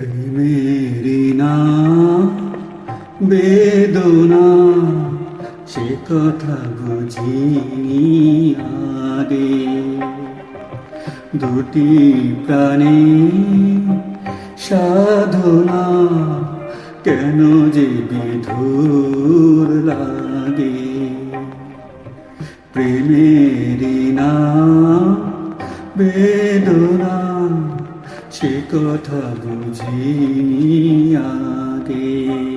প্রেমেরই না বেদনা সে কথা বুঝিনি আগে। দুটি প্রাণে সাধনা কেন যে বিধুর লাগে। প্রেমেরই না বেদনা সে কথা বুঝিনি আগে।